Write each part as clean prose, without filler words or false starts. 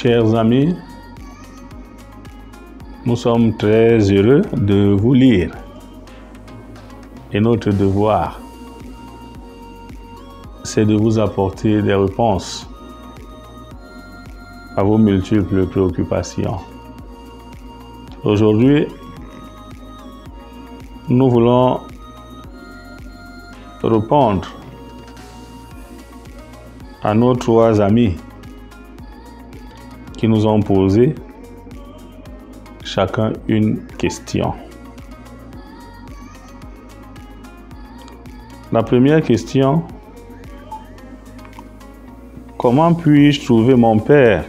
Chers amis, nous sommes très heureux de vous lire. Et notre devoir, c'est de vous apporter des réponses à vos multiples préoccupations. Aujourd'hui, nous voulons répondre à nos 3 amis qui nous ont posé chacun une question. La première question: comment puis-je trouver, mon Père,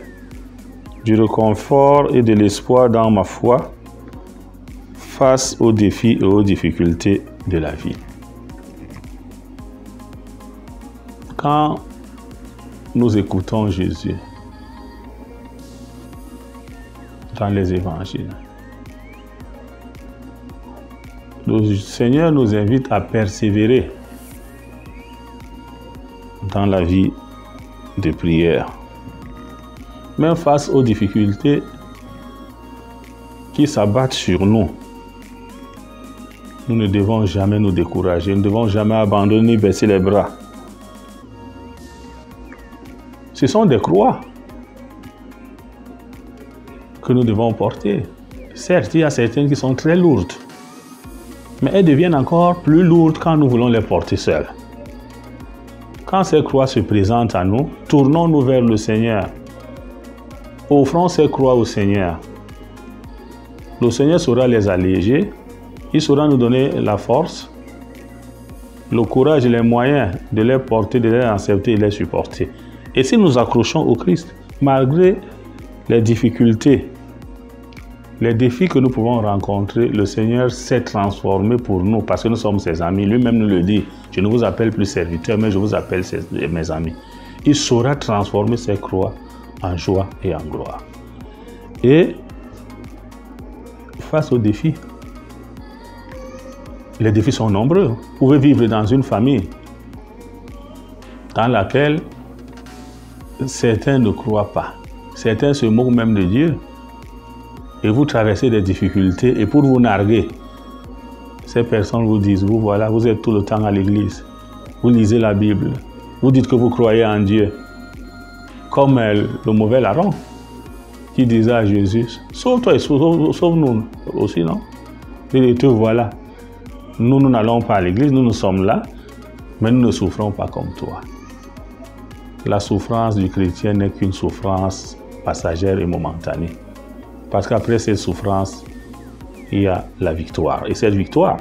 du réconfort et de l'espoir dans ma foi face aux défis et aux difficultés de la vie? Quand nous écoutons Jésus dans les évangiles, le Seigneur nous invite à persévérer dans la vie de prière. Même face aux difficultés qui s'abattent sur nous, nous ne devons jamais nous décourager, nous ne devons jamais abandonner, baisser les bras. Ce sont des croix que nous devons porter. Certes, il y a certaines qui sont très lourdes, mais elles deviennent encore plus lourdes quand nous voulons les porter seuls. Quand ces croix se présentent à nous, tournons-nous vers le Seigneur. Offrons ces croix au Seigneur. Le Seigneur saura les alléger, il saura nous donner la force, le courage et les moyens de les porter, de les accepter et de les supporter. Et si nous accrochons au Christ, malgré les difficultés, les défis que nous pouvons rencontrer, le Seigneur s'est transformé pour nous parce que nous sommes ses amis. Lui-même nous le dit: je ne vous appelle plus serviteurs, mais je vous appelle mes amis. Il saura transformer ses croix en joie et en gloire. Et face aux défis, les défis sont nombreux. Vous pouvez vivre dans une famille dans laquelle certains ne croient pas. Certains se moquent même de Dieu. Et vous traversez des difficultés, et pour vous narguer, ces personnes vous disent: vous voilà, vous êtes tout le temps à l'église, vous lisez la Bible, vous dites que vous croyez en Dieu. Comme le mauvais larron qui disait à Jésus: sauve-toi et sauve-nous aussi, non? Et te voilà, nous n'allons pas à l'église, nous sommes là, mais nous ne souffrons pas comme toi. La souffrance du chrétien n'est qu'une souffrance passagère et momentanée. Parce qu'après cette souffrance, il y a la victoire. Et cette victoire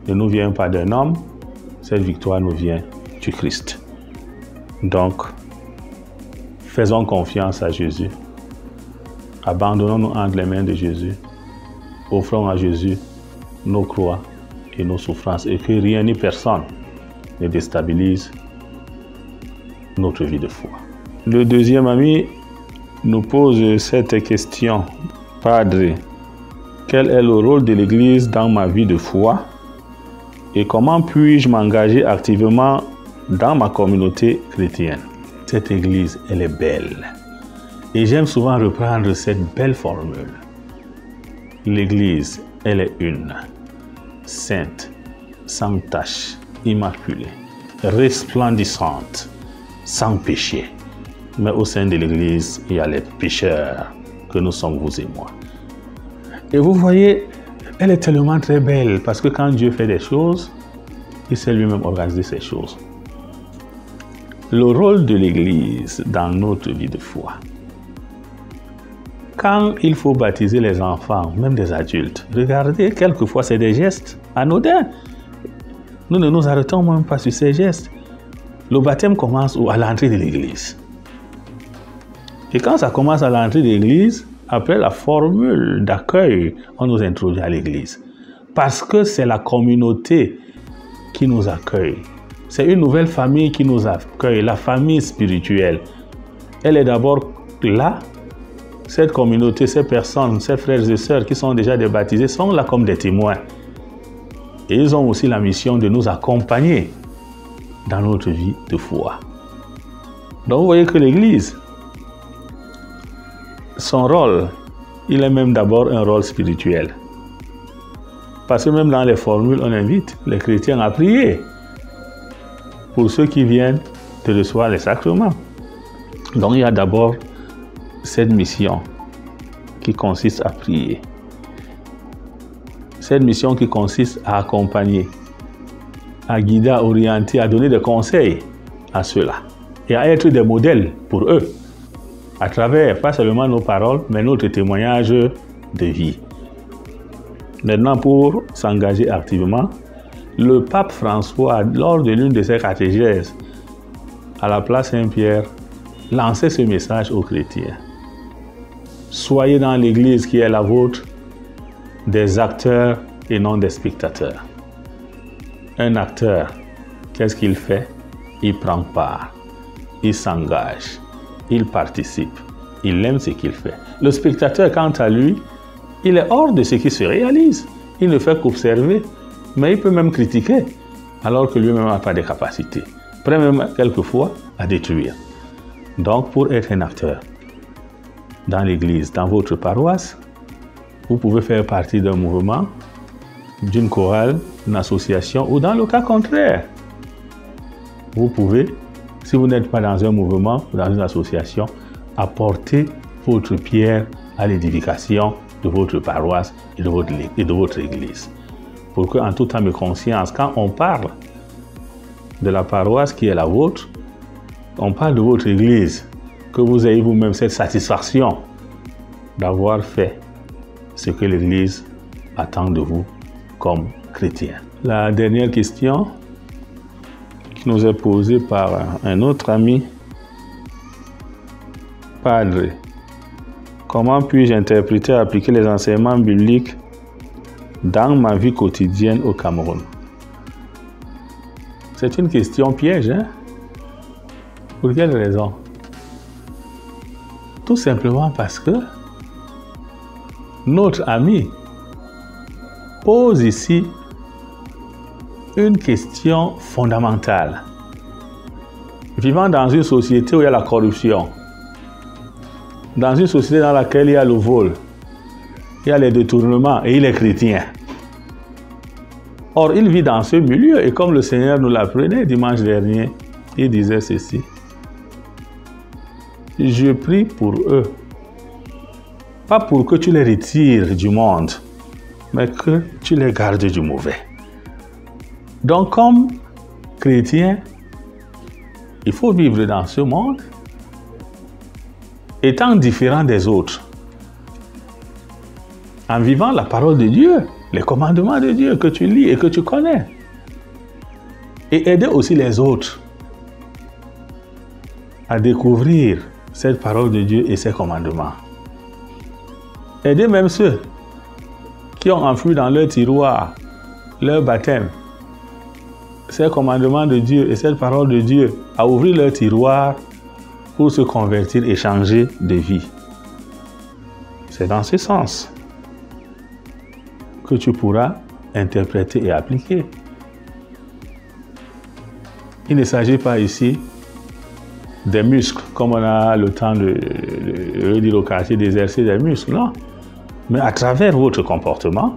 ne nous vient pas d'un homme, cette victoire nous vient du Christ. Donc, faisons confiance à Jésus. Abandonnons-nous entre les mains de Jésus. Offrons à Jésus nos croix et nos souffrances, et que rien ni personne ne déstabilise notre vie de foi. Le deuxième ami nous pose cette question: Padre, quel est le rôle de l'Église dans ma vie de foi et comment puis-je m'engager activement dans ma communauté chrétienne? Cette Église, elle est belle. Et j'aime souvent reprendre cette belle formule. L'Église, elle est une, sainte, sans tache, immaculée, resplendissante, sans péché. Mais au sein de l'Église, il y a les pécheurs que nous sommes, vous et moi. Et vous voyez, elle est tellement très belle parce que quand Dieu fait des choses, il sait lui-même organiser ces choses. Le rôle de l'Église dans notre vie de foi. Quand il faut baptiser les enfants, même des adultes, regardez, quelquefois c'est des gestes anodins. Nous ne nous arrêtons même pas sur ces gestes. Le baptême commence à l'entrée de l'église. Et quand ça commence à l'entrée de l'église, après la formule d'accueil, on nous introduit à l'église. Parce que c'est la communauté qui nous accueille. C'est une nouvelle famille qui nous accueille, la famille spirituelle. Elle est d'abord là. Cette communauté, ces personnes, ces frères et sœurs qui sont déjà des baptisés sont là comme des témoins. Et ils ont aussi la mission de nous accompagner dans notre vie de foi. Donc vous voyez que l'Église, son rôle, il est même d'abord un rôle spirituel. Parce que même dans les formules, on invite les chrétiens à prier pour ceux qui viennent de recevoir les sacrements. Donc il y a d'abord cette mission qui consiste à prier. Cette mission qui consiste à accompagner, à guider, à orienter, à donner des conseils à ceux-là et à être des modèles pour eux à travers pas seulement nos paroles, mais notre témoignage de vie. Maintenant, pour s'engager activement, le pape François, lors de l'une de ses catéchèses à la place Saint-Pierre, lançait ce message aux chrétiens. Soyez dans l'Église qui est la vôtre des acteurs et non des spectateurs. Un acteur, qu'est-ce qu'il fait? Il prend part, il s'engage, il participe, il aime ce qu'il fait. Le spectateur, quant à lui, il est hors de ce qui se réalise. Il ne fait qu'observer, mais il peut même critiquer, alors que lui-même n'a pas de capacité. Prêt même quelquefois à détruire. Donc, pour être un acteur dans l'église, dans votre paroisse, vous pouvez faire partie d'un mouvement, d'une chorale, d'une association, ou dans le cas contraire, vous pouvez, si vous n'êtes pas dans un mouvement ou dans une association, apporter votre pierre à l'édification de votre paroisse et de votre église. Pour que, en toute âme et conscience, quand on parle de la paroisse qui est la vôtre, on parle de votre église, que vous ayez vous-même cette satisfaction d'avoir fait ce que l'église attend de vous comme chrétien. La dernière question qui nous est posée par un autre ami. Padre, comment puis-je interpréter et appliquer les enseignements bibliques dans ma vie quotidienne au Cameroun? C'est une question piège, hein? Pour quelle raison? Tout simplement parce que notre ami pose ici une question fondamentale. Vivant dans une société où il y a la corruption, dans une société dans laquelle il y a le vol, il y a les détournements et il est chrétien. Or, il vit dans ce milieu et comme le Seigneur nous l'apprenait dimanche dernier, il disait ceci: je prie pour eux, pas pour que tu les retires du monde, mais que tu les gardes du mauvais. Donc, comme chrétien, il faut vivre dans ce monde étant différent des autres, en vivant la parole de Dieu, les commandements de Dieu que tu lis et que tu connais, et aider aussi les autres à découvrir cette parole de Dieu et ses commandements. Aider même ceux qui ont enfoui dans leur tiroir leur baptême, ces commandements de Dieu et cette parole de Dieu, à ouvrir leur tiroir pour se convertir et changer de vie. C'est dans ce sens que tu pourras interpréter et appliquer. Il ne s'agit pas ici des muscles, comme on a le temps de le dire au quartier, d'exercer des muscles, non. Mais à travers votre comportement,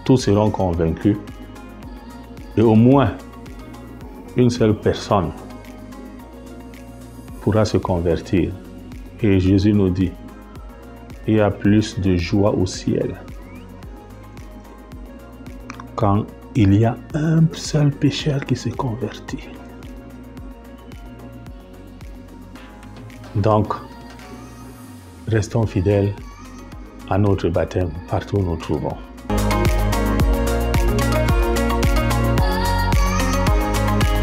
tous seront convaincus et au moins une seule personne pourra se convertir. Et Jésus nous dit, il y a plus de joie au ciel quand il y a un seul pécheur qui se convertit. Donc, restons fidèles à notre baptême partout où nous nous trouvons.